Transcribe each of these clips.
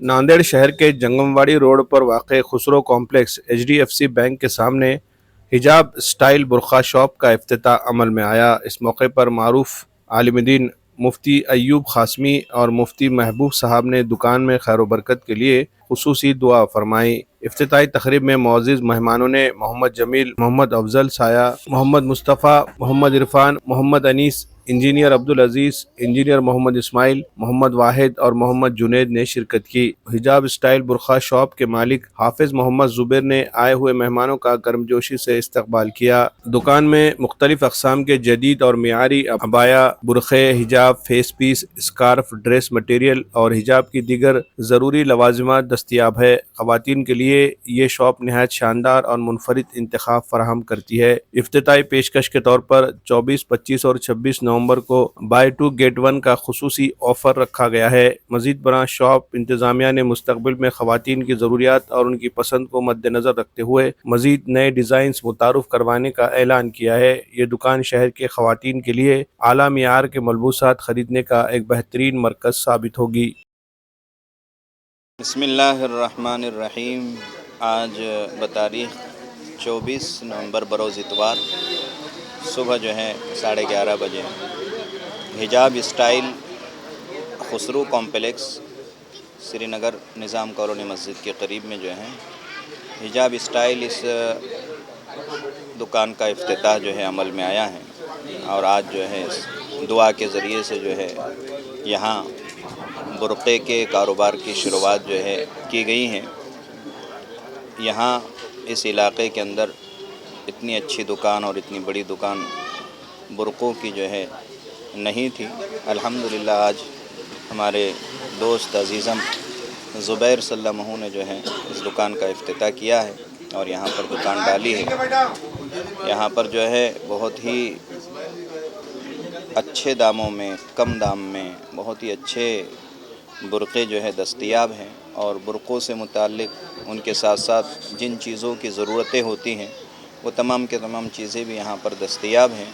नांदेड़ शहर के जंगमवाड़ी रोड पर वाक़ खुसरो कॉम्प्लेक्स HDFC बैंक के सामने हिजाब स्टाइल बुरखा शॉप का इफ्तिताह अमल में आया। इस मौके पर मारूफ आलिम-ए-दीन मुफ्ती अय्यूब ख़ासमी और मुफ्ती महबूब साहब ने दुकान में खैर बरकत के लिए खुसूसी दुआ फरमाई। इफ्तिताही तकरीब में मुअज़्ज़िज़ मेहमानों ने मोहम्मद जमील, मोहम्मद अफजल साया, मोहम्मद मुस्तफ़ा, मोहम्मद इरफान, मोहम्मद अनीस, इंजीनियर अब्दुल अजीज़, इंजीनियर मोहम्मद इस्माइल, मोहम्मद वाहिद और मोहम्मद जुनैद ने शिरकत की। हिजाब स्टाइल बुरखा शॉप के मालिक हाफिज मोहम्मद जुबैर ने आए हुए मेहमानों का गर्मजोशी से इस्तकबाल किया। दुकान में मुख्तलिफ अक़साम के जदीद और मियारी अबाया, बुरखे, हिजाब, face piece, scarf, dress material और हिजाब की दीगर ज़रूरी लवाजिमात दस्तियाब है। ख़वातीन के लिए ये शॉप नहायत शानदार और मुनफरिद इंतखाब फराहम करती है। इफ्तिताही पेशकश के तौर पर 24, 25 और 26 नवंबर को बाय टू गेट वन का खुसूसी ऑफर रखा गया है। मजीद बरां शॉप इंतजामिया ने मुस्तकबिल में ख़वातीन की ज़रूरियात और उनकी पसंद को मद्देनज़र रखते हुए मजीद नए डिज़ाइंस मुतारुफ करवाने का ऐलान किया है। ये दुकान शहर के ख़वातीन के लिए आला मियार के मलबूसात खरीदने का एक बेहतरीन मरकज़ साबित होगी। बिस्मिल्लाहिर्रहमानिर्रहीम। आज बतारीख़ 24 नवंबर बरोज़ इतवार सुबह जो है 11:30 बजे हिजाब स्टाइल खुसरू कॉम्प्लेक्स श्रीनगर निज़ाम कॉलोनी मस्जिद के करीब में जो है हिजाब स्टाइल इस दुकान का इफ्तिताह जो है अमल में आया है। और आज जो है दुआ के ज़रिए से जो है यहाँ बुरक़े के कारोबार की शुरुआत जो है की गई है। यहाँ इस इलाक़े के अंदर इतनी अच्छी दुकान और इतनी बड़ी दुकान बुरक़ों की जो है नहीं थी। अल्हम्दुलिल्लाह आज हमारे दोस्त अज़ीज़म ज़ुबैर सल्लल्लाहु ने जो है इस दुकान का इफ्तिताह किया है और यहाँ पर दुकान डाली है। यहाँ पर जो है बहुत ही अच्छे दामों में, कम दाम में बहुत ही अच्छे बुरक़े जो है दस्तयाब हैं। और बुरक़ों से मुताल्लिक़ उनके साथ साथ जिन चीज़ों की ज़रूरतें होती हैं वो तमाम के तमाम चीज़ें भी यहाँ पर दस्तयाब हैं।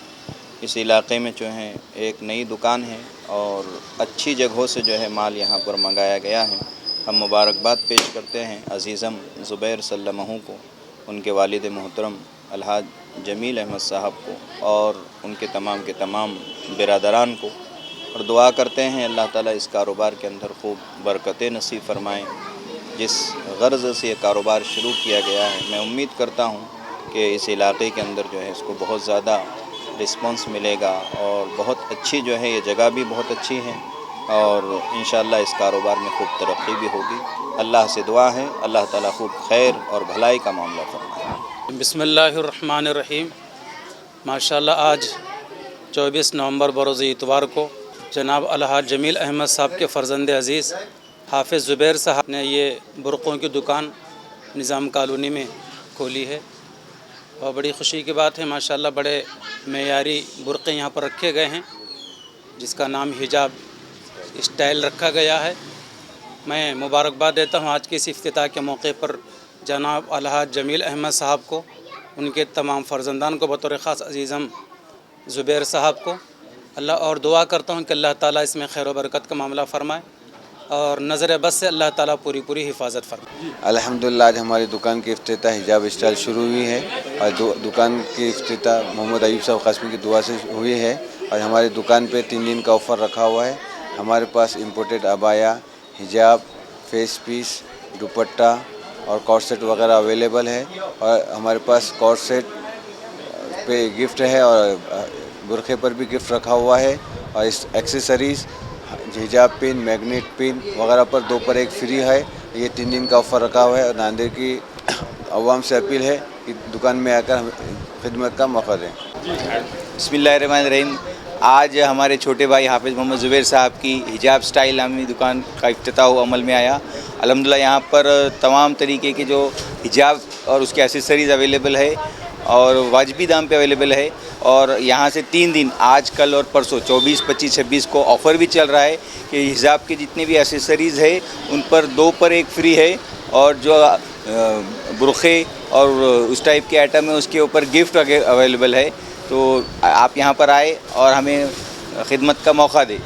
इस इलाक़े में जो है एक नई दुकान है और अच्छी जगहों से जो है माल यहाँ पर मंगाया गया है। हम मुबारकबाद पेश करते हैं अज़ीज़म ज़ुबैर सल्लल्लाहु को, उनके वालिद मोहतरम अलहाज जमील अहमद साहब को और उनके तमाम के तमाम बिरादरान को, और दुआ करते हैं अल्लाह ताला इस कारोबार के अंदर खूब बरकतें नसीब फरमाएँ। जिस गर्ज़ से ये कारोबार शुरू किया गया है मैं उम्मीद करता हूँ कि इस इलाक़े के अंदर जो है इसको बहुत ज़्यादा रिस्पांस मिलेगा और बहुत अच्छी जो है ये जगह भी बहुत अच्छी है और इंशाअल्लाह इस कारोबार में खूब तरक्की भी होगी। अल्लाह से दुआ है अल्लाह ताला खूब खैर और भलाई का मामला फरमाए। बिस्मिल्लाहिर्रहमानिर्रहीम। माशाअल्लाह आज 24 नवंबर बरोज़ इतवार को जनाब अलहाज जमील अहमद साहब के फ़र्जंद अज़ीज़ हाफिज़ ज़ुबैर साहब ने ये बुरक़ों की दुकान निज़ाम कॉलोनी में खोली है और बड़ी ख़ुशी की बात है। माशाअल्लाह बड़े मेयारी बुरक़े यहाँ पर रखे गए हैं जिसका नाम हिजाब स्टाइल रखा गया है। मैं मुबारकबाद देता हूँ आज के इस इफ्तिताह के मौके पर जनाब अलहाज जमील अहमद साहब को, उनके तमाम फ़र्जंदान को, बतौर ख़ास अज़ीज़म ज़ुबैर साहब को। अल्लाह और दुआ करता हूँ कि अल्लाह ताला इसमें खैर व बरकत का मामला फ़रमाए और नज़र बस से अल्लाह ताला पूरी पूरी हिफाजत फरमाए। अल्हम्दुलिल्लाह आज हमारी दुकान की इफ्तिताह हिजाब स्टाइल शुरू हुई है और दुकान की इफ्तिताह मोहम्मद अय्यूब साहब ख़ासमी की दुआ से हुई है। और हमारी दुकान पे 3 दिन का ऑफ़र रखा हुआ है। हमारे पास इम्पोर्टेड अबाया, हिजाब, फेस पीस, दुपट्टा और कॉर्ड सेट वगैरह अवेलेबल है। और हमारे पास कॉर्ड सेट पे गिफ्ट है और बुरखे पर भी गिफ्ट रखा हुआ है। और इस एक्सेसरीज़ हिजाब पिन, मैग्नेट पिन वगैरह पर 2 पर 1 फ्री है। ये 3 दिन का ऑफ़र रखा हुआ है और नांदेड़ की अवाम से अपील है कि दुकान में आकर खिदमत का मौका दें। बिस्मिल्लाहिर्रहमानिर्रहीम। आज हमारे छोटे भाई हाफिज़ मोहम्मद ज़ुबैर साहब की हिजाब स्टाइल नामी दुकान का इफ्तिताह अमल में आया। अल्हम्दुलिल्लाह यहाँ पर तमाम तरीके के जो हिजाब और उसके एक्सेसरीज़ अवेलेबल है और वाजिबी दाम पे अवेलेबल है। और यहाँ से 3 दिन आज, कल और परसों 24, 25, 26 को ऑफ़र भी चल रहा है कि हिजाब के जितने भी एक्सेसरीज़ है उन पर 2 पर 1 फ्री है। और जो बुरखे और उस टाइप के आइटम है उसके ऊपर गिफ्ट अवेलेबल है। तो आप यहाँ पर आए और हमें खिदमत का मौका दें।